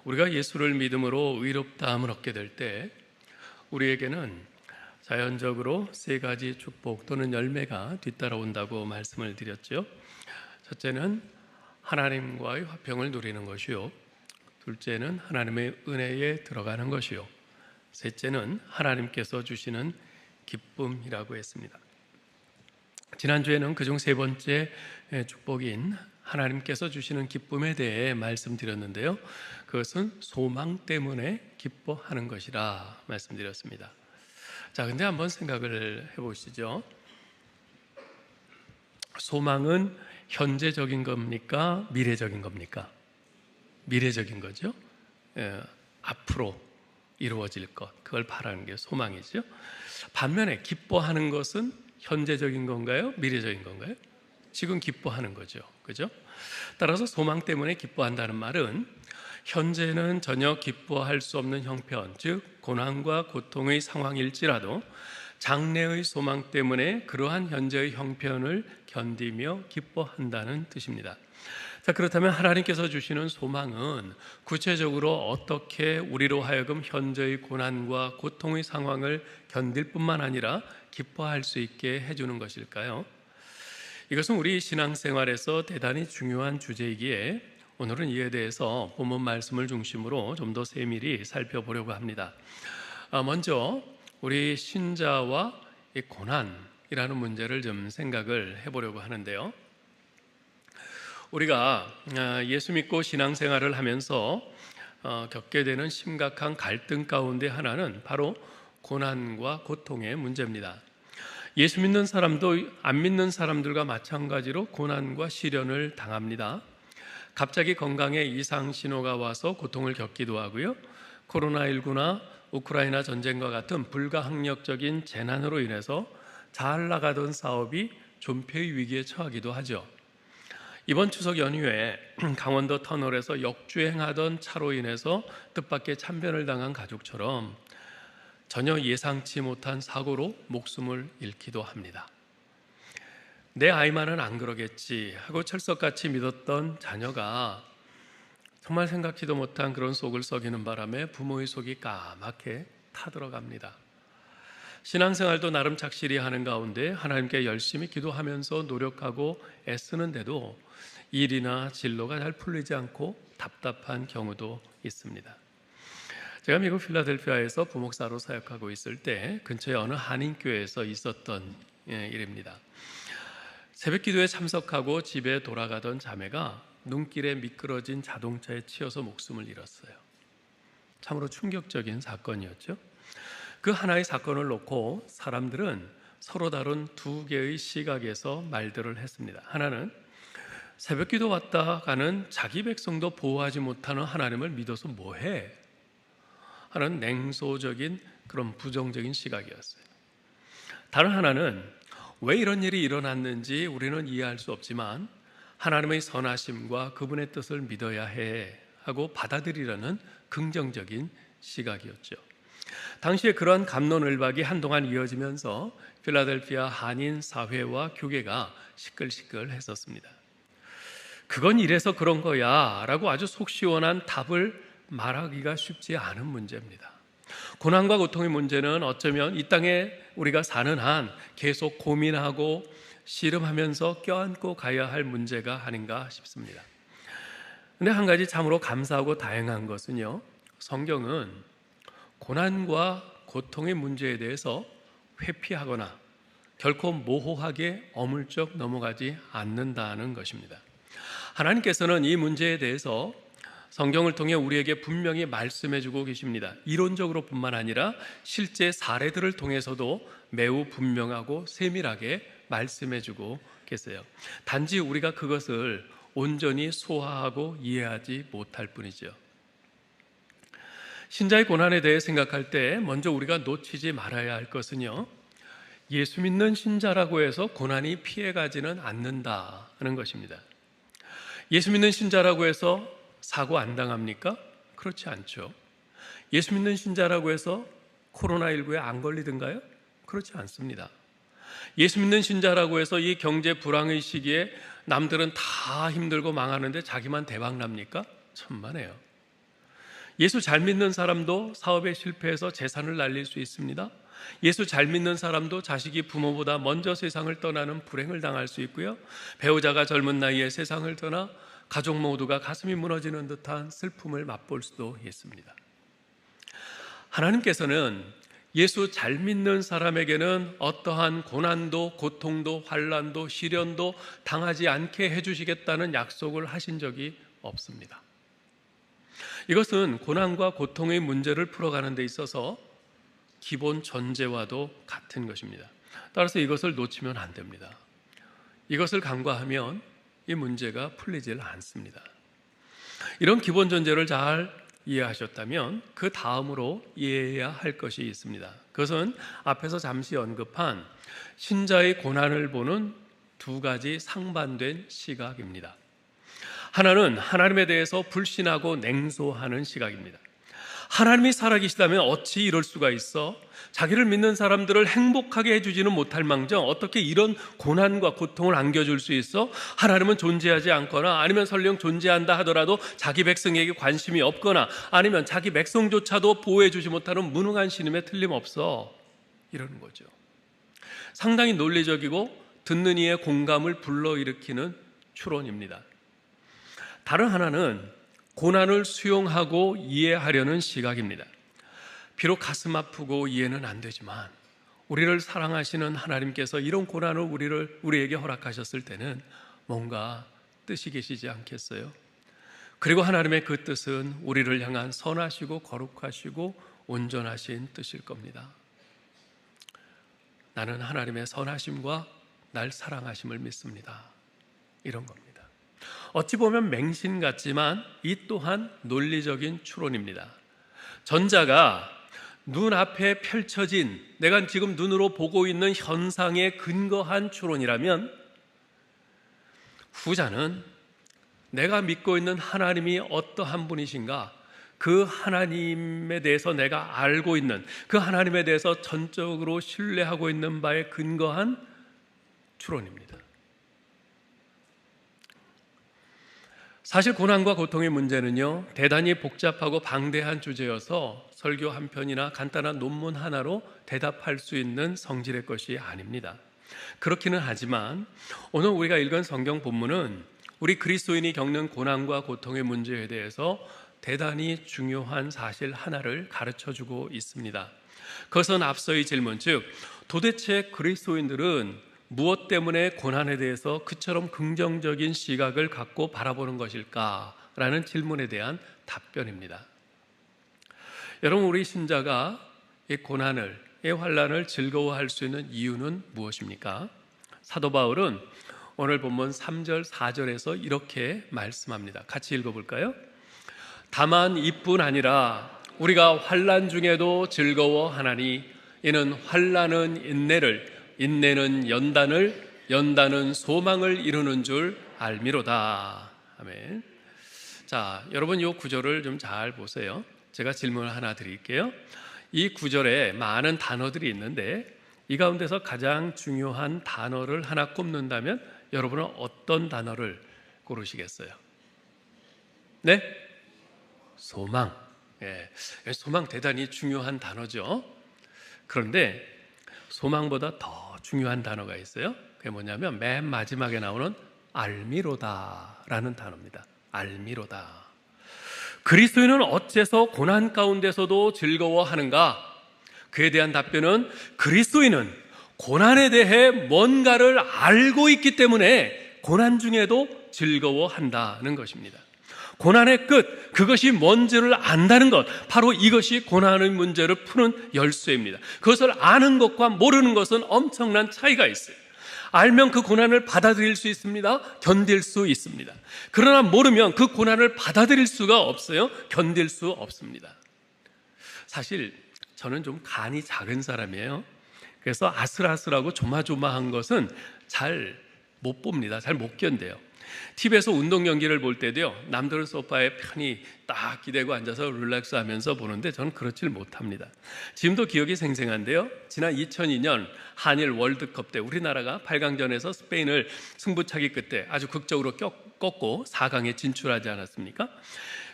우리가 예수를 믿음으로 의롭다함을 얻게 될 때 우리에게는 자연적으로 세 가지 축복 또는 열매가 뒤따라온다고 말씀을 드렸죠. 첫째는 하나님과의 화평을 누리는 것이요, 둘째는 하나님의 은혜에 들어가는 것이요, 셋째는 하나님께서 주시는 기쁨이라고 했습니다. 지난주에는 그중 세 번째 축복인 하나님께서 주시는 기쁨에 대해 말씀드렸는데요, 그것은 소망 때문에 기뻐하는 것이라 말씀드렸습니다. 자, 근데 한번 생각을 해보시죠. 소망은 현재적인 겁니까? 미래적인 겁니까? 미래적인 거죠. 앞으로 이루어질 것, 그걸 바라는 게 소망이죠. 반면에 기뻐하는 것은 현재적인 건가요? 미래적인 건가요? 지금 기뻐하는 거죠. 그죠? 따라서 소망 때문에 기뻐한다는 말은 현재는 전혀 기뻐할 수 없는 형편, 즉 고난과 고통의 상황일지라도 장래의 소망 때문에 그러한 현재의 형편을 견디며 기뻐한다는 뜻입니다. 자, 그렇다면 하나님께서 주시는 소망은 구체적으로 어떻게 우리로 하여금 현재의 고난과 고통의 상황을 견딜 뿐만 아니라 기뻐할 수 있게 해주는 것일까요? 이것은 우리 신앙생활에서 대단히 중요한 주제이기에 오늘은 이에 대해서 본문 말씀을 중심으로 좀 더 세밀히 살펴보려고 합니다. 먼저 우리 신자와 이 고난이라는 문제를 좀 생각을 해보려고 하는데요. 우리가 예수 믿고 신앙생활을 하면서 겪게 되는 심각한 갈등 가운데 하나는 바로 고난과 고통의 문제입니다. 예수 믿는 사람도 안 믿는 사람들과 마찬가지로 고난과 시련을 당합니다. 갑자기 건강에 이상 신호가 와서 고통을 겪기도 하고요, 코로나19나 우크라이나 전쟁과 같은 불가항력적인 재난으로 인해서 잘 나가던 사업이 존폐의 위기에 처하기도 하죠. 이번 추석 연휴에 강원도 터널에서 역주행하던 차로 인해서 뜻밖의 참변을 당한 가족처럼 전혀 예상치 못한 사고로 목숨을 잃기도 합니다. 내 아이만은 안 그러겠지 하고 철석같이 믿었던 자녀가 정말 생각지도 못한 그런 속을 썩이는 바람에 부모의 속이 까맣게 타들어갑니다. 신앙생활도 나름 착실히 하는 가운데 하나님께 열심히 기도하면서 노력하고 애쓰는데도 일이나 진로가 잘 풀리지 않고 답답한 경우도 있습니다. 제가 미국 필라델피아에서 부목사로 사역하고 있을 때 근처에 어느 한인교회에서 있었던 일입니다. 새벽 기도에 참석하고 집에 돌아가던 자매가 눈길에 미끄러진 자동차에 치여서 목숨을 잃었어요. 참으로 충격적인 사건이었죠. 그 하나의 사건을 놓고 사람들은 서로 다른 두 개의 시각에서 말들을 했습니다. 하나는 새벽 기도 왔다 가는 자기 백성도 보호하지 못하는 하나님을 믿어서 뭐해? 하는 냉소적인 그런 부정적인 시각이었어요. 다른 하나는 왜 이런 일이 일어났는지 우리는 이해할 수 없지만 하나님의 선하심과 그분의 뜻을 믿어야 해 하고 받아들이려는 긍정적인 시각이었죠. 당시에 그러한 감론을박이 한동안 이어지면서 필라델피아 한인 사회와 교계가 시끌시끌했었습니다. 그건 이래서 그런 거야 라고 아주 속 시원한 답을 말하기가 쉽지 않은 문제입니다. 고난과 고통의 문제는 어쩌면 이 땅에 우리가 사는 한 계속 고민하고 씨름하면서 껴안고 가야 할 문제가 아닌가 싶습니다. 그런데 한 가지 참으로 감사하고 다행한 것은요, 성경은 고난과 고통의 문제에 대해서 회피하거나 결코 모호하게 어물쩍 넘어가지 않는다는 것입니다. 하나님께서는 이 문제에 대해서 성경을 통해 우리에게 분명히 말씀해주고 계십니다. 이론적으로 뿐만 아니라 실제 사례들을 통해서도 매우 분명하고 세밀하게 말씀해주고 계세요. 단지 우리가 그것을 온전히 소화하고 이해하지 못할 뿐이죠. 신자의 고난에 대해 생각할 때 먼저 우리가 놓치지 말아야 할 것은요, 예수 믿는 신자라고 해서 고난이 피해가지는 않는다는 것입니다. 예수 믿는 신자라고 해서 사고 안 당합니까? 그렇지 않죠. 예수 믿는 신자라고 해서 코로나19에 안 걸리든가요? 그렇지 않습니다. 예수 믿는 신자라고 해서 이 경제 불황의 시기에 남들은 다 힘들고 망하는데 자기만 대박 납니까? 천만에요. 예수 잘 믿는 사람도 사업에 실패해서 재산을 날릴 수 있습니다. 예수 잘 믿는 사람도 자식이 부모보다 먼저 세상을 떠나는 불행을 당할 수 있고요. 배우자가 젊은 나이에 세상을 떠나 가족 모두가 가슴이 무너지는 듯한 슬픔을 맛볼 수도 있습니다. 하나님께서는 예수 잘 믿는 사람에게는 어떠한 고난도 고통도 환난도 시련도 당하지 않게 해주시겠다는 약속을 하신 적이 없습니다. 이것은 고난과 고통의 문제를 풀어가는 데 있어서 기본 전제와도 같은 것입니다. 따라서 이것을 놓치면 안 됩니다. 이것을 간과하면 이 문제가 풀리질 않습니다. 이런 기본 전제를 잘 이해하셨다면 그 다음으로 이해해야 할 것이 있습니다. 그것은 앞에서 잠시 언급한 신자의 고난을 보는 두 가지 상반된 시각입니다. 하나는 하나님에 대해서 불신하고 냉소하는 시각입니다. 하나님이 살아계시다면 어찌 이럴 수가 있어? 자기를 믿는 사람들을 행복하게 해주지는 못할 망정 어떻게 이런 고난과 고통을 안겨줄 수 있어? 하나님은 존재하지 않거나 아니면 설령 존재한다 하더라도 자기 백성에게 관심이 없거나 아니면 자기 백성조차도 보호해주지 못하는 무능한 신임에 틀림없어, 이러는 거죠. 상당히 논리적이고 듣는 이의 공감을 불러일으키는 추론입니다. 다른 하나는 고난을 수용하고 이해하려는 시각입니다. 비록 가슴 아프고 이해는 안 되지만 우리를 사랑하시는 하나님께서 이런 고난을 우리에게 허락하셨을 때는 뭔가 뜻이 계시지 않겠어요? 그리고 하나님의 그 뜻은 우리를 향한 선하시고 거룩하시고 온전하신 뜻일 겁니다. 나는 하나님의 선하심과 날 사랑하심을 믿습니다. 이런 겁니다. 어찌 보면 맹신 같지만 이 또한 논리적인 추론입니다. 전자가 눈앞에 펼쳐진 내가 지금 눈으로 보고 있는 현상에 근거한 추론이라면 후자는 내가 믿고 있는 하나님이 어떠한 분이신가, 그 하나님에 대해서 내가 알고 있는 그 하나님에 대해서 전적으로 신뢰하고 있는 바에 근거한 추론입니다. 사실 고난과 고통의 문제는요, 대단히 복잡하고 방대한 주제여서 설교 한 편이나 간단한 논문 하나로 대답할 수 있는 성질의 것이 아닙니다. 그렇기는 하지만 오늘 우리가 읽은 성경 본문은 우리 그리스도인이 겪는 고난과 고통의 문제에 대해서 대단히 중요한 사실 하나를 가르쳐주고 있습니다. 그것은 앞서의 질문, 즉 도대체 그리스도인들은 무엇 때문에 고난에 대해서 그처럼 긍정적인 시각을 갖고 바라보는 것일까라는 질문에 대한 답변입니다. 여러분, 우리 신자가 이 고난을, 이 환난을 즐거워할 수 있는 이유는 무엇입니까? 사도 바울은 오늘 본문 3절, 4절에서 이렇게 말씀합니다. 같이 읽어볼까요? 다만 이뿐 아니라 우리가 환난 중에도 즐거워하나니 이는 환난은 인내를, 인내는 연단을, 연단은 소망을 이루는 줄 알미로다. 아멘. 자, 여러분 이 구절을 좀 잘 보세요. 제가 질문을 하나 드릴게요. 이 구절에 많은 단어들이 있는데 이 가운데서 가장 중요한 단어를 하나 꼽는다면 여러분은 어떤 단어를 고르시겠어요? 네? 소망. 예, 소망 대단히 중요한 단어죠. 그런데 소망보다 더 중요한 단어가 있어요. 그게 뭐냐면 맨 마지막에 나오는 알미로다라는 단어입니다. 알미로다. 그리스도인은 어째서 고난 가운데서도 즐거워하는가? 그에 대한 답변은 그리스도인은 고난에 대해 뭔가를 알고 있기 때문에 고난 중에도 즐거워한다는 것입니다. 고난의 끝, 그것이 뭔지를 안다는 것, 바로 이것이 고난의 문제를 푸는 열쇠입니다. 그것을 아는 것과 모르는 것은 엄청난 차이가 있어요. 알면 그 고난을 받아들일 수 있습니다. 견딜 수 있습니다. 그러나 모르면 그 고난을 받아들일 수가 없어요. 견딜 수 없습니다. 사실 저는 좀 간이 작은 사람이에요. 그래서 아슬아슬하고 조마조마한 것은 잘 못 봅니다. 잘 못 견뎌요. TV에서 운동 경기를 볼 때도요, 남들은 소파에 편히 딱 기대고 앉아서 릴렉스 하면서 보는데 저는 그렇지를 못합니다. 지금도 기억이 생생한데요, 지난 2002년 한일 월드컵 때 우리나라가 8강전에서 스페인을 승부차기 끝에 아주 극적으로 꺾고 4강에 진출하지 않았습니까?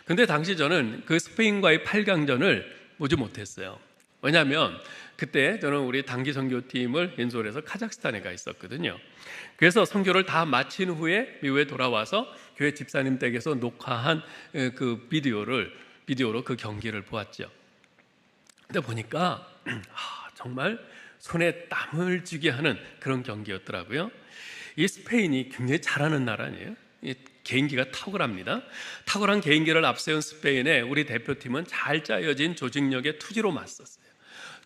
근데 당시 저는 그 스페인과의 8강전을 보지 못했어요. 왜냐하면 그때 저는 우리 단기 선교팀을 인솔해서 카자흐스탄에 가 있었거든요. 그래서 선교를 다 마친 후에 미국에 돌아와서 교회 집사님 댁에서 녹화한 그 비디오로 그 경기를 보았죠. 근데 보니까 정말 손에 땀을 쥐게 하는 그런 경기였더라고요. 이 스페인이 굉장히 잘하는 나라 아니에요? 개인기가 탁월합니다. 탁월한 개인기를 앞세운 스페인에 우리 대표팀은 잘 짜여진 조직력의 투지로 맞섰어요.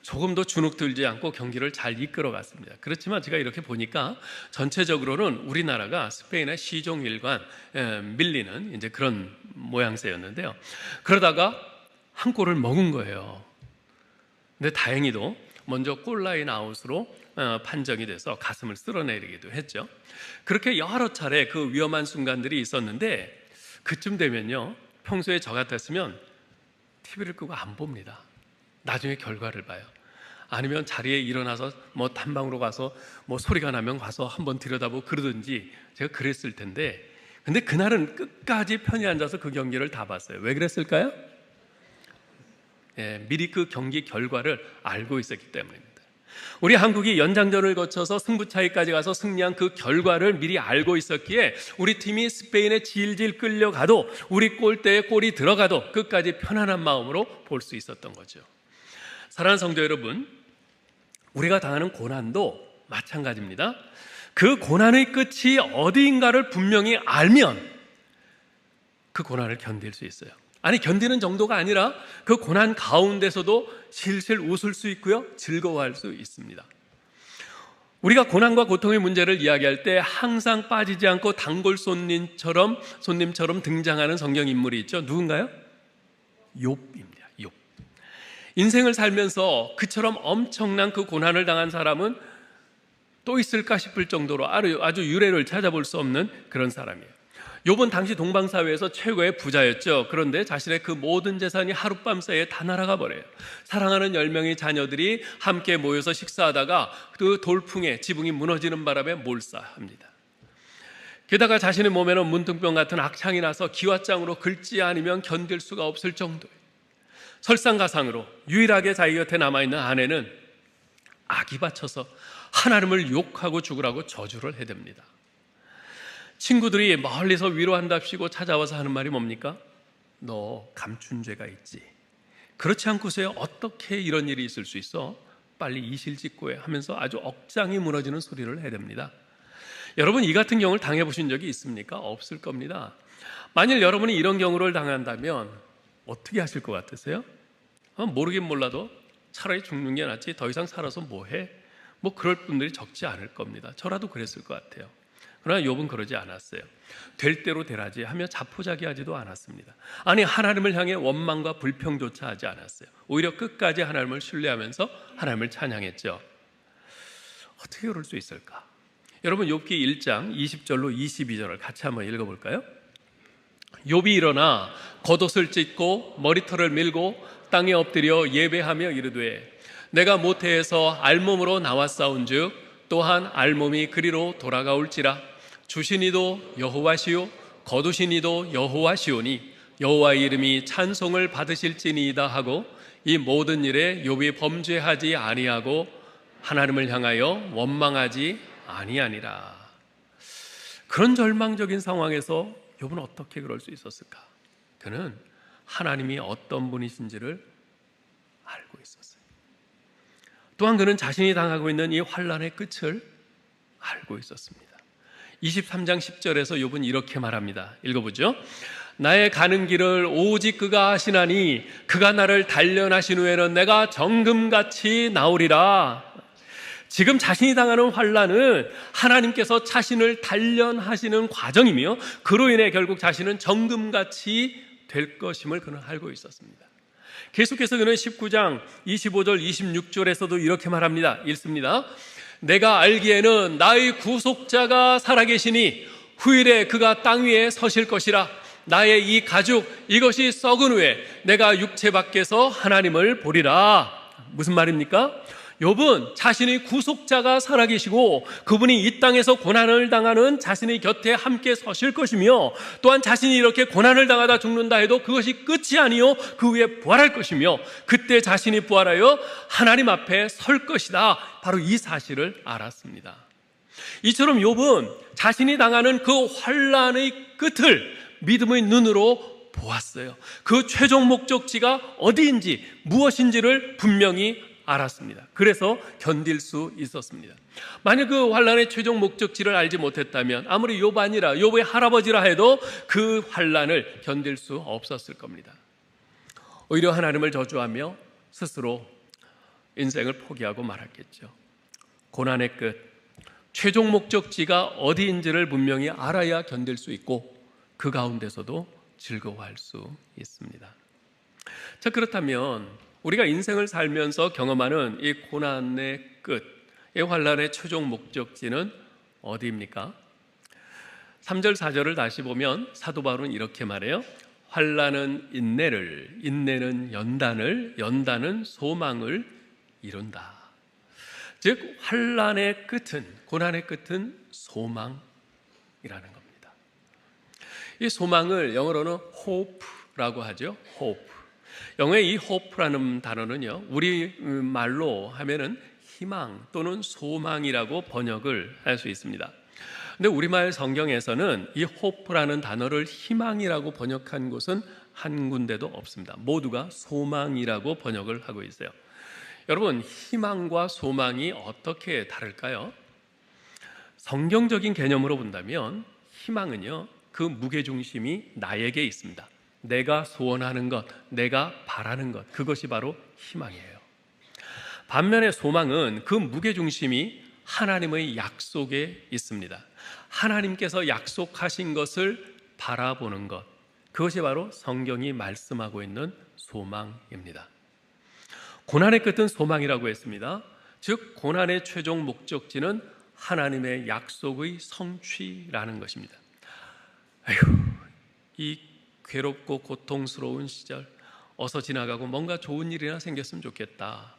조금도 주눅 들지 않고 경기를 잘 이끌어갔습니다. 그렇지만 제가 이렇게 보니까 전체적으로는 우리나라가 스페인의 시종일관 밀리는 이제 그런 모양새였는데요. 그러다가 한 골을 먹은 거예요. 근데 다행히도 먼저 골라인 아웃으로 판정이 돼서 가슴을 쓸어내리기도 했죠. 그렇게 여러 차례 그 위험한 순간들이 있었는데 그쯤 되면요, 평소에 저 같았으면 TV를 끄고 안 봅니다. 나중에 결과를 봐요. 아니면 자리에 일어나서 뭐 탐방으로 가서 뭐 소리가 나면 가서 한번 들여다보고 그러든지 제가 그랬을 텐데, 근데 그날은 끝까지 편히 앉아서 그 경기를 다 봤어요. 왜 그랬을까요? 미리 그 경기 결과를 알고 있었기 때문입니다. 우리 한국이 연장전을 거쳐서 승부차이까지 가서 승리한 그 결과를 미리 알고 있었기에 우리 팀이 스페인에 질질 끌려가도 우리 골대에 골이 들어가도 끝까지 편안한 마음으로 볼 수 있었던 거죠. 사랑하는 성도 여러분, 우리가 당하는 고난도 마찬가지입니다. 그 고난의 끝이 어디인가를 분명히 알면 그 고난을 견딜 수 있어요. 아니, 견디는 정도가 아니라 그 고난 가운데서도 실실 웃을 수 있고요, 즐거워할 수 있습니다. 우리가 고난과 고통의 문제를 이야기할 때 항상 빠지지 않고 단골 손님처럼 등장하는 성경 인물이 있죠. 누군가요? 욥입니다. 욥. 인생을 살면서 그처럼 엄청난 그 고난을 당한 사람은 또 있을까 싶을 정도로 아주 유래를 찾아볼 수 없는 그런 사람이에요. 욥은 당시 동방사회에서 최고의 부자였죠. 그런데 자신의 그 모든 재산이 하룻밤 사이에 다 날아가 버려요. 사랑하는 10명의 자녀들이 함께 모여서 식사하다가 그 돌풍에 지붕이 무너지는 바람에 몰사합니다. 게다가 자신의 몸에는 문둥병 같은 악창이 나서 기왓장으로 긁지 않으면 견딜 수가 없을 정도예요. 설상가상으로 유일하게 자기 곁에 남아있는 아내는 악이 받쳐서 하나님을 욕하고 죽으라고 저주를 해댑니다. 친구들이 멀리서 위로한답시고 찾아와서 하는 말이 뭡니까? 너 감춘 죄가 있지. 그렇지 않고서야 어떻게 이런 일이 있을 수 있어? 빨리 이실직고해 하면서 아주 억장이 무너지는 소리를 해댑니다. 여러분, 이 같은 경우를 당해보신 적이 있습니까? 없을 겁니다. 만일 여러분이 이런 경우를 당한다면 어떻게 하실 것 같으세요? 모르긴 몰라도 차라리 죽는 게 낫지, 더 이상 살아서 뭐해? 뭐 그럴 분들이 적지 않을 겁니다. 저라도 그랬을 것 같아요. 그러나 욥은 그러지 않았어요. 될 대로 되라지 하며 자포자기하지도 않았습니다. 아니, 하나님을 향해 원망과 불평조차 하지 않았어요. 오히려 끝까지 하나님을 신뢰하면서 하나님을 찬양했죠. 어떻게 그럴 수 있을까? 여러분, 욥기 1장 20절로 22절을 같이 한번 읽어볼까요? 욥이 일어나 겉옷을 찢고 머리털을 밀고 땅에 엎드려 예배하며 이르되 내가 모태에서 알몸으로 나왔사온즉 또한 알몸이 그리로 돌아가올지라. 주신 이도 여호와시요 거두신 이도 여호와시오니 여호와의 이름이 찬송을 받으실지니이다 하고 이 모든 일에 욥이 범죄하지 아니하고 하나님을 향하여 원망하지 아니하니라. 그런 절망적인 상황에서 욥은 어떻게 그럴 수 있었을까? 그는 하나님이 어떤 분이신지를 알고 있었어요. 또한 그는 자신이 당하고 있는 이 환난의 끝을 알고 있었습니다. 23장 10절에서 욥은 이렇게 말합니다. 읽어보죠. 나의 가는 길을 오직 그가 아시나니 그가 나를 단련하신 후에는 내가 정금같이 나오리라. 지금 자신이 당하는 환난은 하나님께서 자신을 단련하시는 과정이며 그로 인해 결국 자신은 정금같이 될 것임을 그는 알고 있었습니다. 계속해서 그는 19장 25절 26절에서도 이렇게 말합니다. 읽습니다. 내가 알기에는 나의 구속자가 살아계시니 후일에 그가 땅 위에 서실 것이라. 나의 이 가죽 이것이 썩은 후에 내가 육체 밖에서 하나님을 보리라. 무슨 말입니까? 욥은 자신의 구속자가 살아계시고 그분이 이 땅에서 고난을 당하는 자신의 곁에 함께 서실 것이며, 또한 자신이 이렇게 고난을 당하다 죽는다 해도 그것이 끝이 아니요 그 후에 부활할 것이며, 그때 자신이 부활하여 하나님 앞에 설 것이다, 바로 이 사실을 알았습니다. 이처럼 욥은 자신이 당하는 그 환난의 끝을 믿음의 눈으로 보았어요. 그 최종 목적지가 어디인지, 무엇인지를 분명히 알았습니다. 그래서 견딜 수 있었습니다. 만약 그 환난의 최종 목적지를 알지 못했다면 아무리 욥 아니라 욥의 할아버지라 해도 그 환난을 견딜 수 없었을 겁니다. 오히려 하나님을 저주하며 스스로 인생을 포기하고 말았겠죠. 고난의 끝, 최종 목적지가 어디인지를 분명히 알아야 견딜 수 있고 그 가운데서도 즐거워할 수 있습니다. 자, 그렇다면 우리가 인생을 살면서 경험하는 이 고난의 끝, 이 환난의 최종 목적지는 어디입니까? 3절 4절을 다시 보면 사도 바울은 이렇게 말해요. 환난은 인내를, 인내는 연단을, 연단은 소망을 이룬다. 즉 환난의 끝은, 고난의 끝은 소망이라는 겁니다. 이 소망을 영어로는 hope라고 하죠. hope. 영어의 이 hope라는 단어는요, 우리 말로 하면은 희망 또는 소망이라고 번역을 할 수 있습니다. 근데 우리말 성경에서는 이 hope라는 단어를 희망이라고 번역한 곳은 한 군데도 없습니다. 모두가 소망이라고 번역을 하고 있어요. 여러분, 희망과 소망이 어떻게 다를까요? 성경적인 개념으로 본다면 희망은요, 그 무게중심이 나에게 있습니다. 내가 소원하는 것, 내가 바라는 것, 그것이 바로 희망이에요. 반면에 소망은 그 무게중심이 하나님의 약속에 있습니다. 하나님께서 약속하신 것을 바라보는 것, 그것이 바로 성경이 말씀하고 있는 소망입니다. 고난의 끝은 소망이라고 했습니다. 즉 고난의 최종 목적지는 하나님의 약속의 성취라는 것입니다. 이 괴롭고 고통스러운 시절 어서 지나가고 뭔가 좋은 일이나 생겼으면 좋겠다,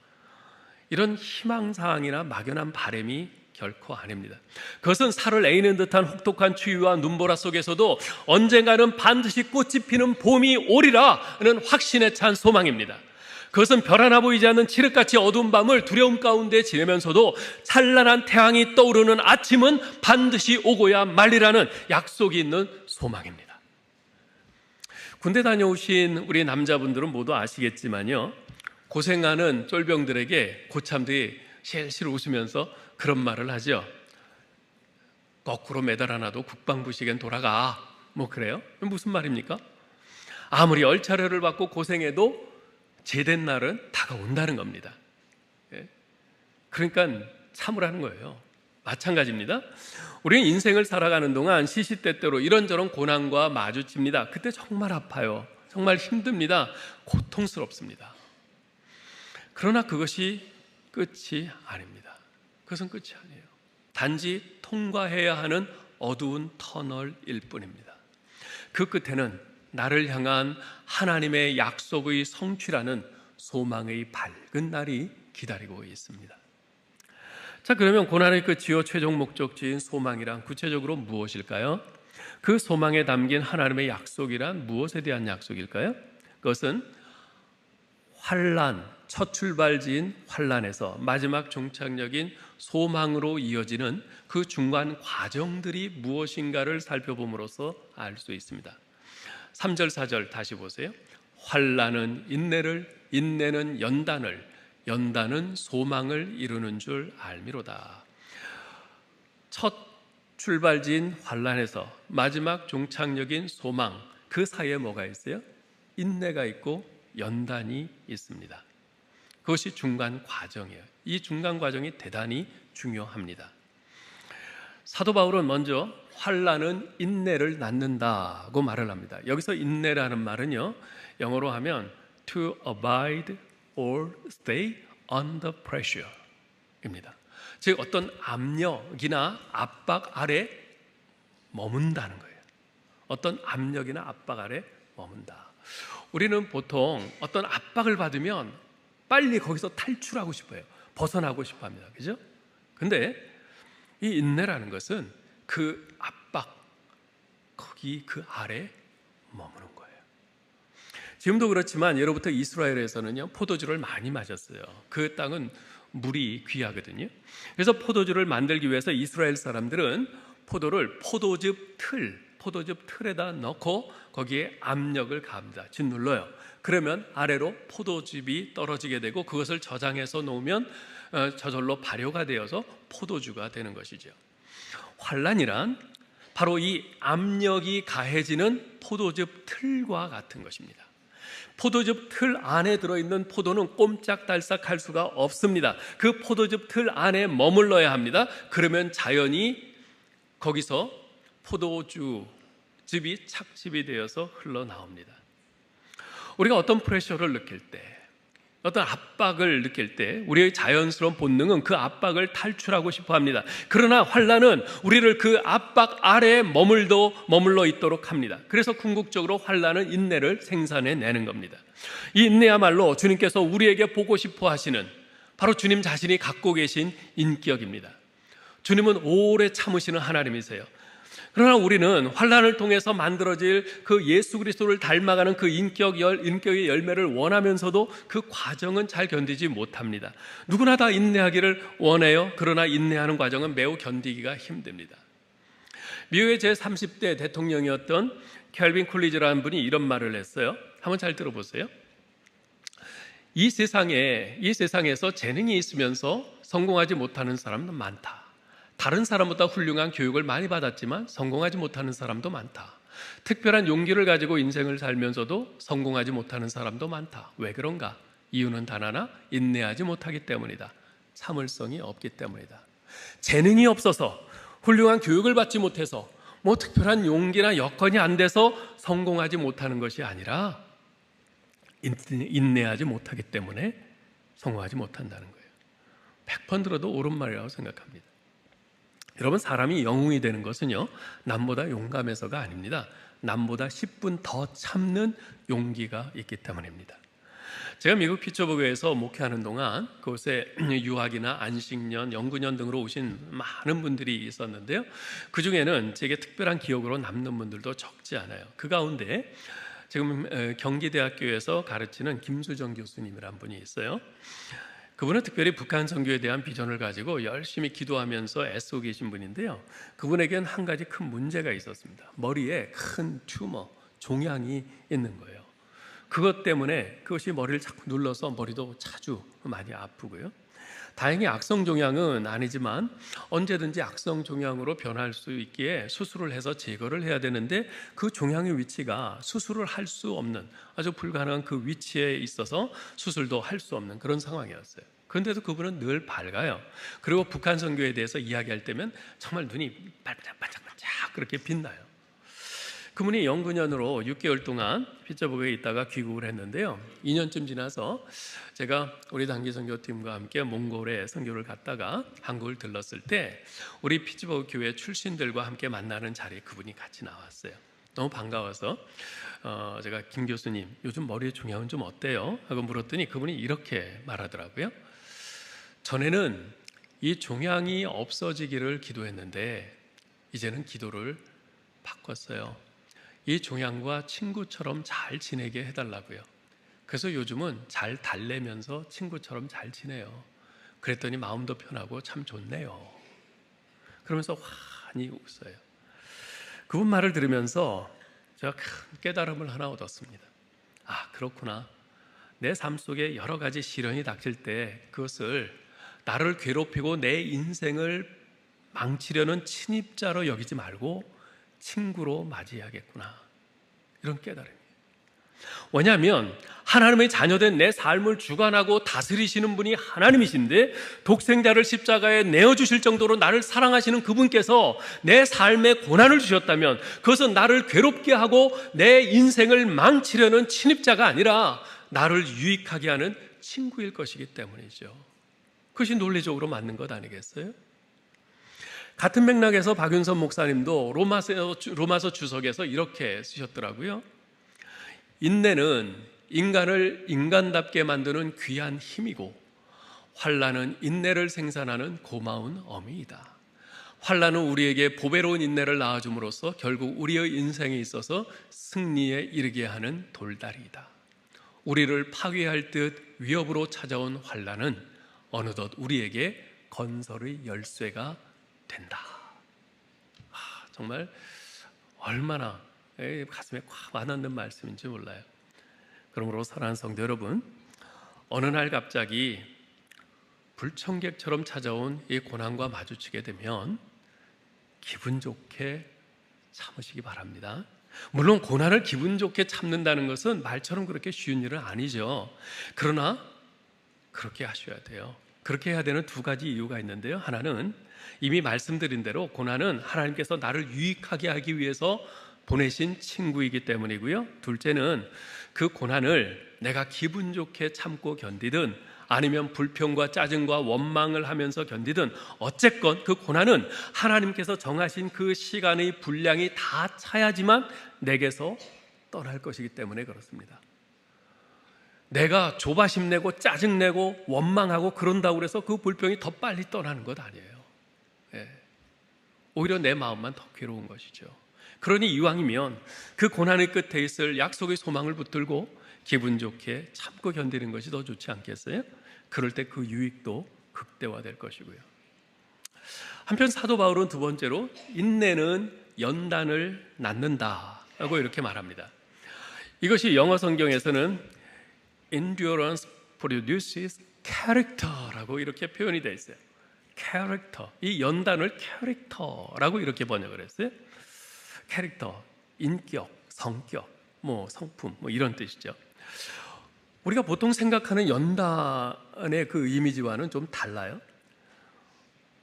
이런 희망사항이나 막연한 바람이 결코 아닙니다. 그것은 살을 에이는 듯한 혹독한 추위와 눈보라 속에서도 언젠가는 반드시 꽃이 피는 봄이 오리라는 확신에 찬 소망입니다. 그것은 별 하나 보이지 않는 칠흑같이 어두운 밤을 두려움 가운데 지내면서도 찬란한 태양이 떠오르는 아침은 반드시 오고야 말리라는 약속이 있는 소망입니다. 군대 다녀오신 우리 남자분들은 모두 아시겠지만요, 고생하는 쫄병들에게 고참들이 실실 웃으면서 그런 말을 하죠. 거꾸로 매달아놔도 국방부식엔 돌아가, 뭐 그래요? 무슨 말입니까? 아무리 열차례를 받고 고생해도 제된 날은 다가온다는 겁니다. 그러니까 참으라는 거예요. 마찬가지입니다. 우리는 인생을 살아가는 동안 시시때때로 이런저런 고난과 마주칩니다. 그때 정말 아파요. 정말 힘듭니다. 고통스럽습니다. 그러나 그것이 끝이 아닙니다. 그것은 끝이 아니에요. 단지 통과해야 하는 어두운 터널일 뿐입니다. 그 끝에는 나를 향한 하나님의 약속의 성취라는 소망의 밝은 날이 기다리고 있습니다. 자, 그러면 고난의 끝이요 최종 목적지인 소망이란 구체적으로 무엇일까요? 그 소망에 담긴 하나님의 약속이란 무엇에 대한 약속일까요? 그것은 환난, 첫 출발지인 환난에서 마지막 종착역인 소망으로 이어지는 그 중간 과정들이 무엇인가를 살펴봄으로써 알 수 있습니다. 3절 4절 다시 보세요. 환난은 인내를, 인내는 연단을, 연단은 소망을 이루는 줄 알미로다. 첫 출발지인 환난에서 마지막 종착역인 소망, 그 사이에 뭐가 있어요? 인내가 있고 연단이 있습니다. 그것이 중간 과정이에요. 이 중간 과정이 대단히 중요합니다. 사도 바울은 먼저 환난은 인내를 낳는다고 말을 합니다. 여기서 인내라는 말은요, 영어로 하면 to abide or stay under pressure 입니다. 즉 어떤 압력이나 압박 아래 머문다는 거예요. 어떤 압력이나 압박 아래 머문다. 우리는 보통 어떤 압박을 받으면 빨리 거기서 탈출하고 싶어요. 벗어나고 싶어 합니다. 그죠? 근데 이 인내라는 것은 그 압박, 거기 그 아래 머무는 거예요. 지금도 그렇지만 예로부터 이스라엘에서는요, 포도주를 많이 마셨어요. 그 땅은 물이 귀하거든요. 그래서 포도주를 만들기 위해서 이스라엘 사람들은 포도를 포도즙 틀에다 넣고 거기에 압력을 가합니다. 짓눌러요. 그러면 아래로 포도즙이 떨어지게 되고 그것을 저장해서 놓으면 저절로 발효가 되어서 포도주가 되는 것이죠. 환란이란 바로 이 압력이 가해지는 포도즙 틀과 같은 것입니다. 포도즙 틀 안에 들어있는 포도는 꼼짝달싹할 수가 없습니다. 그 포도즙 틀 안에 머물러야 합니다. 그러면 자연히 거기서 포도주즙이 착즙이 되어서 흘러나옵니다. 우리가 어떤 프레셔를 느낄 때, 어떤 압박을 느낄 때 우리의 자연스러운 본능은 그 압박을 탈출하고 싶어 합니다. 그러나 환란은 우리를 그 압박 아래에 머물러 있도록 합니다. 그래서 궁극적으로 환란은 인내를 생산해내는 겁니다. 이 인내야말로 주님께서 우리에게 보고 싶어 하시는 바로 주님 자신이 갖고 계신 인격입니다. 주님은 오래 참으시는 하나님이세요. 그러나 우리는 환란을 통해서 만들어질 그 예수 그리스도를 닮아가는 그 인격의 열매를 원하면서도 그 과정은 잘 견디지 못합니다. 누구나 다 인내하기를 원해요. 그러나 인내하는 과정은 매우 견디기가 힘듭니다. 미국의 제30대 대통령이었던 켈빈 쿨리지라는 분이 이런 말을 했어요. 한번 잘 들어보세요. 이 세상에서 재능이 있으면서 성공하지 못하는 사람은 많다. 다른 사람보다 훌륭한 교육을 많이 받았지만 성공하지 못하는 사람도 많다. 특별한 용기를 가지고 인생을 살면서도 성공하지 못하는 사람도 많다. 왜 그런가? 이유는 단 하나, 인내하지 못하기 때문이다. 참을성이 없기 때문이다. 재능이 없어서, 훌륭한 교육을 받지 못해서, 특별한 용기나 여건이 안 돼서 성공하지 못하는 것이 아니라 인내하지 못하기 때문에 성공하지 못한다는 거예요. 100번 들어도 옳은 말이라고 생각합니다. 여러분, 사람이 영웅이 되는 것은요, 남보다 용감해서가 아닙니다. 남보다 10분 더 참는 용기가 있기 때문입니다. 제가 미국 피츠버그에서 목회하는 동안 그곳에 유학이나 안식년, 연구년 등으로 오신 많은 분들이 있었는데요, 그 중에는 제게 특별한 기억으로 남는 분들도 적지 않아요. 그 가운데 지금 경기대학교에서 가르치는 김수정 교수님이란 분이 있어요. 그분은 특별히 북한 선교에 대한 비전을 가지고 열심히 기도하면서 애쓰고 계신 분인데요, 그분에겐 한 가지 큰 문제가 있었습니다. 머리에 큰 튜머, 종양이 있는 거예요. 그것 때문에 그것이 머리를 자꾸 눌러서 머리도 자주 많이 아프고요. 다행히 악성 종양은 아니지만 언제든지 악성 종양으로 변할 수 있기에 수술을 해서 제거를 해야 되는데 그 종양의 위치가 수술을 할 수 없는 아주 불가능한 그 위치에 있어서 수술도 할 수 없는 그런 상황이었어요. 그런데도 그분은 늘 밝아요. 그리고 북한 선교에 대해서 이야기할 때면 정말 눈이 반짝반짝 그렇게 빛나요. 그분이 연구년으로 6개월 동안 피츠버그에 있다가 귀국을 했는데요, 2년쯤 지나서 제가 우리 단기 선교팀과 함께 몽골에 선교를 갔다가 한국을 들렀을 때 우리 피츠버그 교회 출신들과 함께 만나는 자리에 그분이 같이 나왔어요. 너무 반가워서 제가 김 교수님, 요즘 머리의 종양은 좀 어때요? 하고 물었더니 그분이 이렇게 말하더라고요. 전에는 이 종양이 없어지기를 기도했는데 이제는 기도를 바꿨어요. 이 종양과 친구처럼 잘 지내게 해달라고요. 그래서 요즘은 잘 달래면서 친구처럼 잘 지내요. 그랬더니 마음도 편하고 참 좋네요. 그러면서 환히 웃어요. 그분 말을 들으면서 제가 큰 깨달음을 하나 얻었습니다. 아, 그렇구나. 내 삶 속에 여러 가지 시련이 닥칠 때 그것을 나를 괴롭히고 내 인생을 망치려는 침입자로 여기지 말고 친구로 맞이해야겠구나, 이런 깨달음이에요. 왜냐하면 하나님의 자녀된 내 삶을 주관하고 다스리시는 분이 하나님이신데 독생자를 십자가에 내어주실 정도로 나를 사랑하시는 그분께서 내 삶에 고난을 주셨다면 그것은 나를 괴롭게 하고 내 인생을 망치려는 침입자가 아니라 나를 유익하게 하는 친구일 것이기 때문이죠. 그것이 논리적으로 맞는 것 아니겠어요? 같은 맥락에서 박윤선 목사님도 로마서 주석에서 이렇게 쓰셨더라고요. 인내는 인간을 인간답게 만드는 귀한 힘이고 환난은 인내를 생산하는 고마운 어미이다. 환난은 우리에게 보배로운 인내를 낳아줌으로써 결국 우리의 인생에 있어서 승리에 이르게 하는 돌다리이다. 우리를 파괴할 듯 위협으로 찾아온 환난은 어느덧 우리에게 건설의 열쇠가 된다. 정말 얼마나 가슴에 꽉 와닿는 말씀인지 몰라요. 그러므로 사랑하는 성도 여러분, 어느 날 갑자기 불청객처럼 찾아온 이 고난과 마주치게 되면 기분 좋게 참으시기 바랍니다. 물론 고난을 기분 좋게 참는다는 것은 말처럼 그렇게 쉬운 일은 아니죠. 그러나 그렇게 하셔야 돼요. 그렇게 해야 되는 두 가지 이유가 있는데요. 하나는 이미 말씀드린 대로 고난은 하나님께서 나를 유익하게 하기 위해서 보내신 친구이기 때문이고요. 둘째는 그 고난을 내가 기분 좋게 참고 견디든 아니면 불평과 짜증과 원망을 하면서 견디든 어쨌건 그 고난은 하나님께서 정하신 그 시간의 분량이 다 차야지만 내게서 떠날 것이기 때문에 그렇습니다. 내가 조바심 내고 짜증내고 원망하고 그런다고 해서 그 불평이 더 빨리 떠나는 것 아니에요. 오히려 내 마음만 더 괴로운 것이죠. 그러니 이왕이면 그 고난의 끝에 있을 약속의 소망을 붙들고 기분 좋게 참고 견디는 것이 더 좋지 않겠어요? 그럴 때 그 유익도 극대화될 것이고요. 한편 사도 바울은 두 번째로 인내는 연단을 낳는다라고 이렇게 말합니다. 이것이 영어 성경에서는 endurance produces character라고 이렇게 표현이 되어 있어요. 캐릭터, 이 연단을 캐릭터라고 이렇게 번역을 했어요. 캐릭터, 인격, 성격, 성품 이런 뜻이죠. 우리가 보통 생각하는 연단의 그 이미지와는 좀 달라요.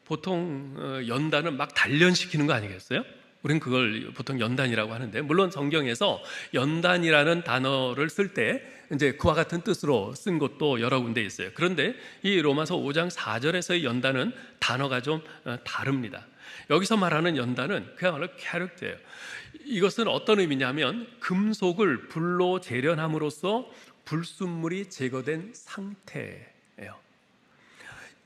보통 연단은 막 단련시키는 거 아니겠어요? 우리는 그걸 보통 연단이라고 하는데, 물론 성경에서 연단이라는 단어를 쓸 때 이제 그와 같은 뜻으로 쓴 것도 여러 군데 있어요. 그런데 이 로마서 5장 4절에서의 연단은 단어가 좀 다릅니다. 여기서 말하는 연단은 그야말로 캐릭터예요. 이것은 어떤 의미냐면 금속을 불로 재련함으로써 불순물이 제거된 상태예요.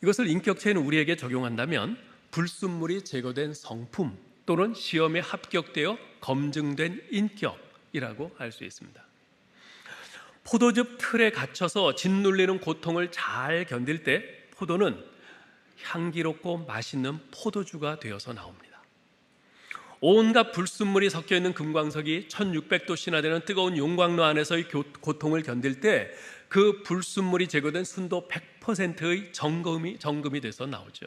이것을 인격체인 우리에게 적용한다면 불순물이 제거된 성품 또는 시험에 합격되어 검증된 인격이라고 할 수 있습니다. 포도즙 틀에 갇혀서 짓눌리는 고통을 잘 견딜 때 포도는 향기롭고 맛있는 포도주가 되어서 나옵니다. 온갖 불순물이 섞여있는 금광석이 1600도 신화되는 뜨거운 용광로 안에서의 고통을 견딜 때 그 불순물이 제거된 순도 100%의 정금이 돼서 나오죠.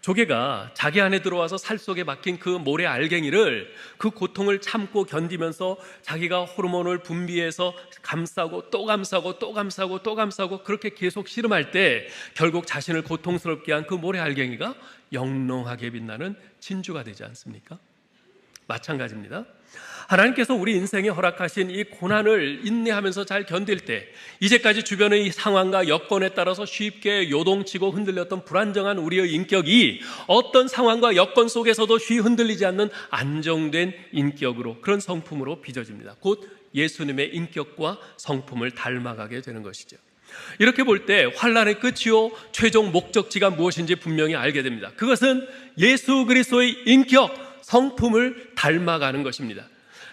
조개가 자기 안에 들어와서 살 속에 박힌 그 모래 알갱이를 그 고통을 참고 견디면서 자기가 호르몬을 분비해서 감싸고 또 감싸고 또 감싸고 또 감싸고 그렇게 계속 씨름할 때 결국 자신을 고통스럽게 한 그 모래 알갱이가 영롱하게 빛나는 진주가 되지 않습니까? 마찬가지입니다. 하나님께서 우리 인생에 허락하신 이 고난을 인내하면서 잘 견딜 때 이제까지 주변의 상황과 여건에 따라서 쉽게 요동치고 흔들렸던 불안정한 우리의 인격이 어떤 상황과 여건 속에서도 쉽게 흔들리지 않는 안정된 인격으로, 그런 성품으로 빚어집니다. 곧 예수님의 인격과 성품을 닮아가게 되는 것이죠. 이렇게 볼 때 환난의 끝이요 최종 목적지가 무엇인지 분명히 알게 됩니다. 그것은 예수 그리스도의 인격, 성품을 닮아가는 것입니다.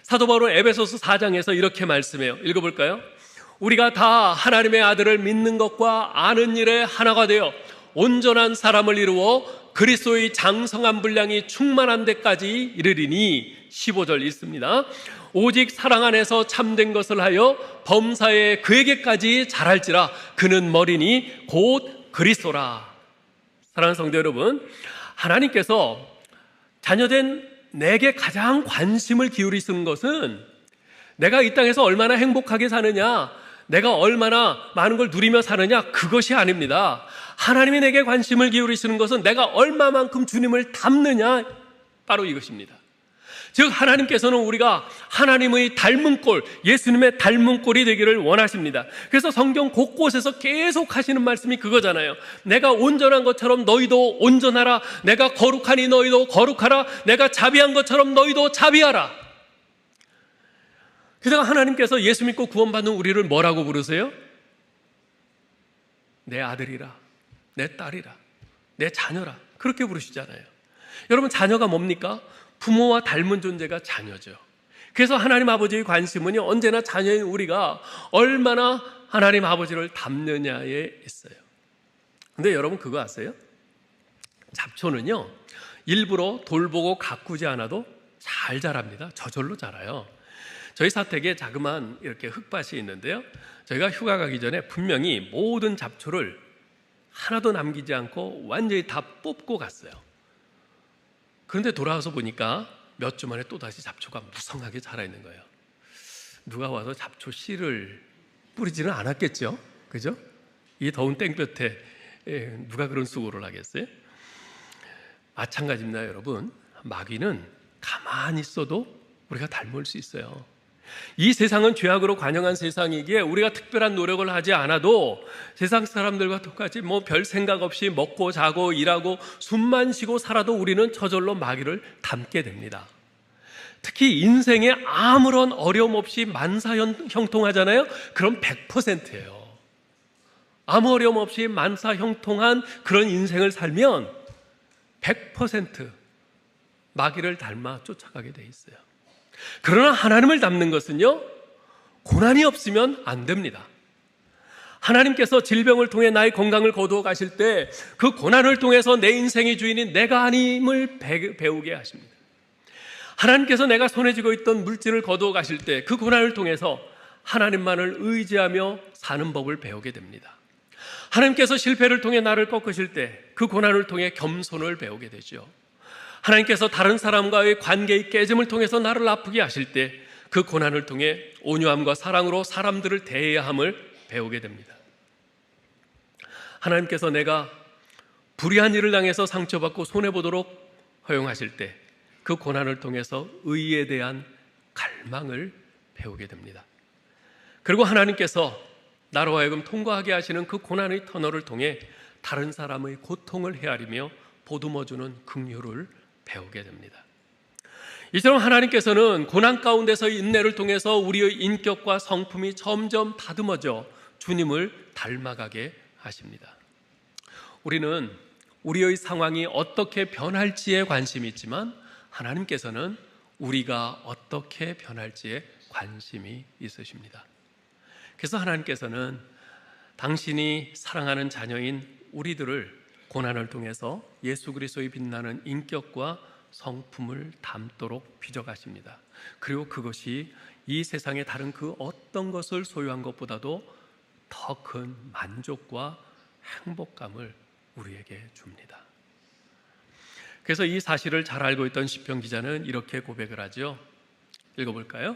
사도 바울은 에베소서 4장에서 이렇게 말씀해요. 읽어볼까요? 우리가 다 하나님의 아들을 믿는 것과 아는 일에 하나가 되어 온전한 사람을 이루어 그리스도의 장성한 분량이 충만한 데까지 이르리니 15절 있습니다. 오직 사랑 안에서 참된 것을 하여 범사에 그에게까지 자랄지라. 그는 머리니 곧 그리스도라. 사랑하는 성도 여러분, 하나님께서 자녀된 내게 가장 관심을 기울이시는 것은 내가 이 땅에서 얼마나 행복하게 사느냐, 내가 얼마나 많은 걸 누리며 사느냐, 그것이 아닙니다. 하나님이 내게 관심을 기울이시는 것은 내가 얼마만큼 주님을 닮느냐, 바로 이것입니다. 즉 하나님께서는 우리가 하나님의 닮은 꼴, 예수님의 닮은 꼴이 되기를 원하십니다. 그래서 성경 곳곳에서 계속 하시는 말씀이 그거잖아요. 내가 온전한 것처럼 너희도 온전하라. 내가 거룩하니 너희도 거룩하라. 내가 자비한 것처럼 너희도 자비하라. 그래서 하나님께서 예수 믿고 구원받는 우리를 뭐라고 부르세요? 내 아들이라, 내 딸이라, 내 자녀라, 그렇게 부르시잖아요. 여러분, 자녀가 뭡니까? 부모와 닮은 존재가 자녀죠. 그래서 하나님 아버지의 관심은요, 언제나 자녀인 우리가 얼마나 하나님 아버지를 닮느냐에 있어요. 근데 여러분, 그거 아세요? 잡초는요, 일부러 돌보고 가꾸지 않아도 잘 자랍니다. 저절로 자라요. 저희 사택에 자그마한 이렇게 흙밭이 있는데요, 저희가 휴가 가기 전에 분명히 모든 잡초를 하나도 남기지 않고 완전히 다 뽑고 갔어요. 그런데 돌아와서 보니까 몇 주 만에 또다시 잡초가 무성하게 자라있는 거예요. 누가 와서 잡초 씨를 뿌리지는 않았겠죠? 그죠? 이 더운 땡볕에 누가 그런 수고를 하겠어요? 마찬가지입니다, 여러분. 마귀는 가만히 있어도 우리가 닮을 수 있어요. 이 세상은 죄악으로 관영한 세상이기에 우리가 특별한 노력을 하지 않아도 세상 사람들과 똑같이 별 생각 없이 먹고 자고 일하고 숨만 쉬고 살아도 우리는 저절로 마귀를 닮게 됩니다. 특히 인생에 아무런 어려움 없이 만사형통하잖아요. 그럼 100%예요. 아무 어려움 없이 만사형통한 그런 인생을 살면 100% 마귀를 닮아 쫓아가게 돼 있어요. 그러나 하나님을 닮는 것은요, 고난이 없으면 안 됩니다. 하나님께서 질병을 통해 나의 건강을 거두어 가실 때 그 고난을 통해서 내 인생의 주인이 내가 아님을 배우게 하십니다. 하나님께서 내가 손에 쥐고 있던 물질을 거두어 가실 때 그 고난을 통해서 하나님만을 의지하며 사는 법을 배우게 됩니다. 하나님께서 실패를 통해 나를 꺾으실 때 그 고난을 통해 겸손을 배우게 되죠. 하나님께서 다른 사람과의 관계의 깨짐을 통해서 나를 아프게 하실 때 그 고난을 통해 온유함과 사랑으로 사람들을 대해야 함을 배우게 됩니다. 하나님께서 내가 불의한 일을 당해서 상처받고 손해보도록 허용하실 때 그 고난을 통해서 의에 대한 갈망을 배우게 됩니다. 그리고 하나님께서 나로 하여금 통과하게 하시는 그 고난의 터널을 통해 다른 사람의 고통을 헤아리며 보듬어주는 긍휼을 배우게 됩니다. 이처럼 하나님께서는 고난 가운데서의 인내를 통해서 우리의 인격과 성품이 점점 다듬어져 주님을 닮아가게 하십니다. 우리는 우리의 상황이 어떻게 변할지에 관심이 있지만 하나님께서는 우리가 어떻게 변할지에 관심이 있으십니다. 그래서 하나님께서는 당신이 사랑하는 자녀인 우리들을 고난을 통해서 예수 그리스도의 빛나는 인격과 성품을 담도록 빚어가십니다. 그리고 그것이 이 세상의 다른 그 어떤 것을 소유한 것보다도 더 큰 만족과 행복감을 우리에게 줍니다. 그래서 이 사실을 잘 알고 있던 시편 기자는 이렇게 고백을 하죠. 읽어볼까요?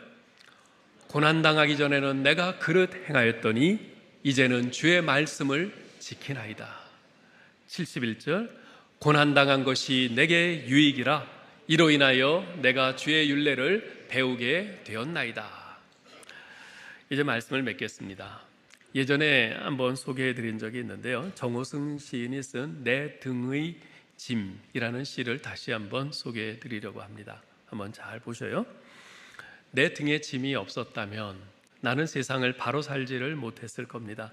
고난당하기 전에는 내가 그릇 행하였더니 이제는 주의 말씀을 지키나이다. 71절, 고난당한 것이 내게 유익이라 이로 인하여 내가 주의 율례를 배우게 되었나이다. 이제 말씀을 맺겠습니다. 예전에 한번 소개해드린 적이 있는데요, 정호승 시인이 쓴 내 등의 짐이라는 시를 다시 한번 소개해드리려고 합니다. 한번 잘 보셔요. 내 등에 짐이 없었다면 나는 세상을 바로 살지를 못했을 겁니다.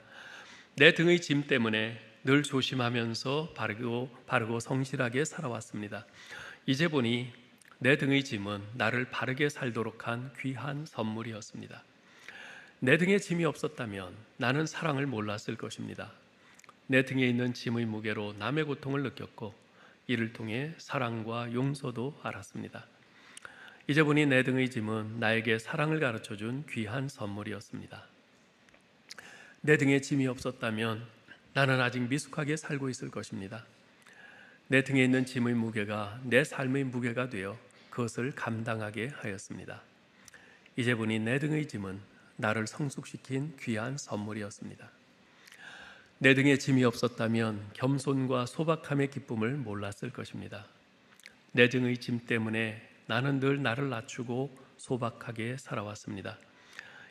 내 등의 짐 때문에 늘 조심하면서 바르고 성실하게 살아왔습니다. 이제 보니 내 등의 짐은 나를 바르게 살도록 한 귀한 선물이었습니다. 내 등에 짐이 없었다면 나는 사랑을 몰랐을 것입니다. 내 등에 있는 짐의 무게로 남의 고통을 느꼈고 이를 통해 사랑과 용서도 알았습니다. 이제 보니 내 등의 짐은 나에게 사랑을 가르쳐준 귀한 선물이었습니다. 내 등에 짐이 없었다면 나는 아직 미숙하게 살고 있을 것입니다. 내 등에 있는 짐의 무게가 내 삶의 무게가 되어 그것을 감당하게 하였습니다. 이제 보니 내 등의 짐은 나를 성숙시킨 귀한 선물이었습니다. 내 등에 짐이 없었다면 겸손과 소박함의 기쁨을 몰랐을 것입니다. 내 등의 짐 때문에 나는 늘 나를 낮추고 소박하게 살아왔습니다.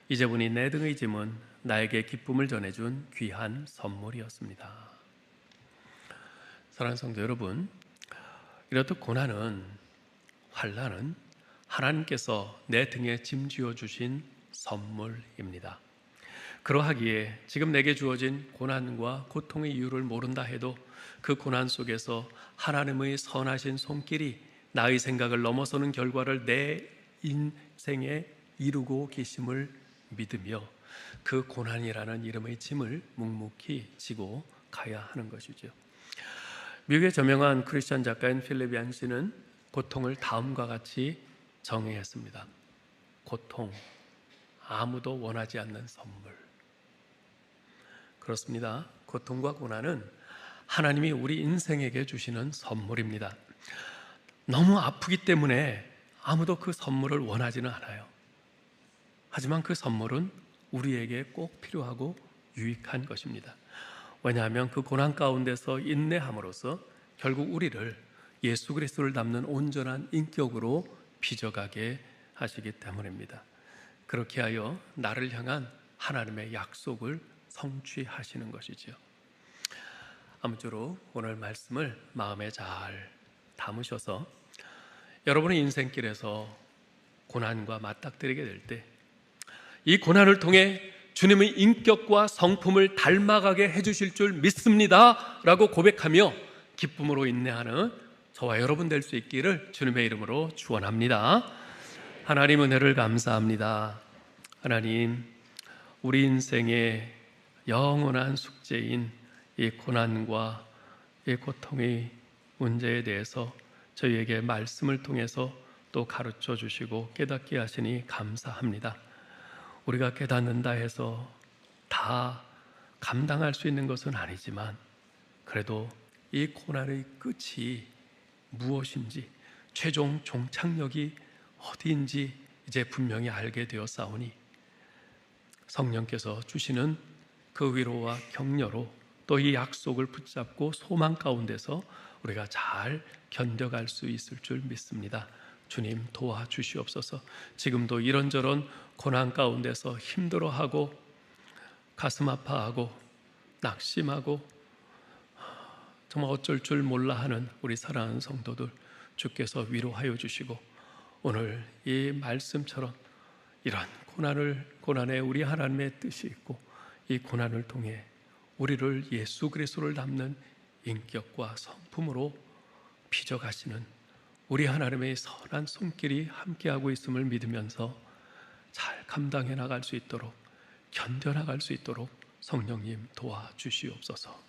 이제 보니 내 등의 짐은 나에게 기쁨을 전해준 귀한 선물이었습니다. 사랑하는 성도 여러분, 이렇듯 고난은, 환난은 하나님께서 내 등에 짐 지어 주신 선물입니다. 그러하기에 지금 내게 주어진 고난과 고통의 이유를 모른다 해도 그 고난 속에서 하나님의 선하신 손길이 나의 생각을 넘어서는 결과를 내 인생에 이루고 계심을 믿으며 그 고난이라는 이름의 짐을 묵묵히 지고 가야 하는 것이죠. 미국의 저명한 크리스천 작가인 필립 얀시는 고통을 다음과 같이 정의했습니다. 고통, 아무도 원하지 않는 선물. 그렇습니다. 고통과 고난은 하나님이 우리 인생에게 주시는 선물입니다. 너무 아프기 때문에 아무도 그 선물을 원하지는 않아요. 하지만 그 선물은 우리에게 꼭 필요하고 유익한 것입니다. 왜냐하면 그 고난 가운데서 인내함으로써 결국 우리를 예수 그리스도를 닮는 온전한 인격으로 빚어가게 하시기 때문입니다. 그렇게 하여 나를 향한 하나님의 약속을 성취하시는 것이죠. 아무쪼록 오늘 말씀을 마음에 잘 담으셔서 여러분의 인생길에서 고난과 맞닥뜨리게 될 때 이 고난을 통해 주님의 인격과 성품을 닮아가게 해주실 줄 믿습니다 라고 고백하며 기쁨으로 인내하는 저와 여러분 될 수 있기를 주님의 이름으로 축원합니다. 하나님 은혜를 감사합니다. 하나님, 우리 인생의 영원한 숙제인 이 고난과 이 고통의 문제에 대해서 저희에게 말씀을 통해서 또 가르쳐 주시고 깨닫게 하시니 감사합니다. 우리가 깨닫는다 해서 다 감당할 수 있는 것은 아니지만 그래도 이 고난의 끝이 무엇인지, 최종 종착역이 어디인지 이제 분명히 알게 되었사오니 성령께서 주시는 그 위로와 격려로 또 이 약속을 붙잡고 소망 가운데서 우리가 잘 견뎌갈 수 있을 줄 믿습니다. 주님 도와주시옵소서. 지금도 이런저런 고난 가운데서 힘들어하고 가슴 아파하고 낙심하고 정말 어쩔 줄 몰라 하는 우리 사랑하는 성도들 주께서 위로하여 주시고 오늘 이 말씀처럼 이런 고난에 우리 하나님의 뜻이 있고 이 고난을 통해 우리를 예수 그리스도를 닮는 인격과 성품으로 빚어가시는 우리 하나님의 선한 손길이 함께하고 있음을 믿으면서 잘 감당해 나갈 수 있도록 견뎌 나갈 수 있도록 성령님 도와주시옵소서.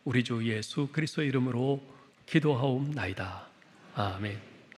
우리 주 예수 그리스도의 이름으로 기도하옵나이다. 아멘.